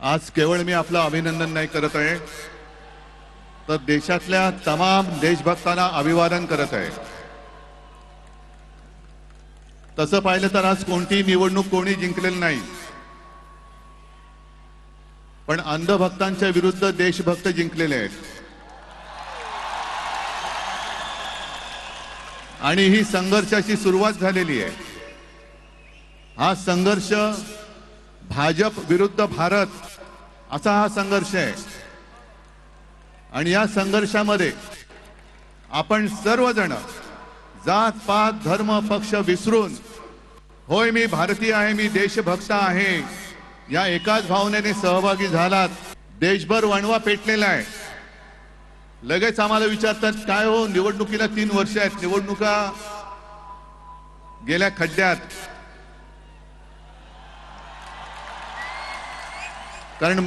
आज केवळ मी आपलं अभिनंदन नाही करत आहे, तर देशातल्या तमाम देशभक्तांना अभिवादन करत आहे। तसं पाहिलं तर आज कोणती निवडणूक कोणी जिंकलेली नाही, पण अंधभक्तांच्या विरुद्ध देशभक्त जिंकलेले आहेत। आणि ही संघर्षाची सुरुवात झालेली आहे। हा संघर्ष भाजप विरुद्ध भारत असा हा संघर्ष आहे। आणि या संघर्षामध्ये आपण सर्वजण जात पात धर्म पक्ष विसरून, होय मी भारतीय आहे, मी देशभक्त आहे, या एकाच भावनेने सहभागी झालात। देशभर वणवा पेटलेला आहे। लगेच आम्हाला विचारतात, काय हो निवडणुकीला 3 वर्ष आहेत, निवडणुका गेल्या खड्ड्यात। कारण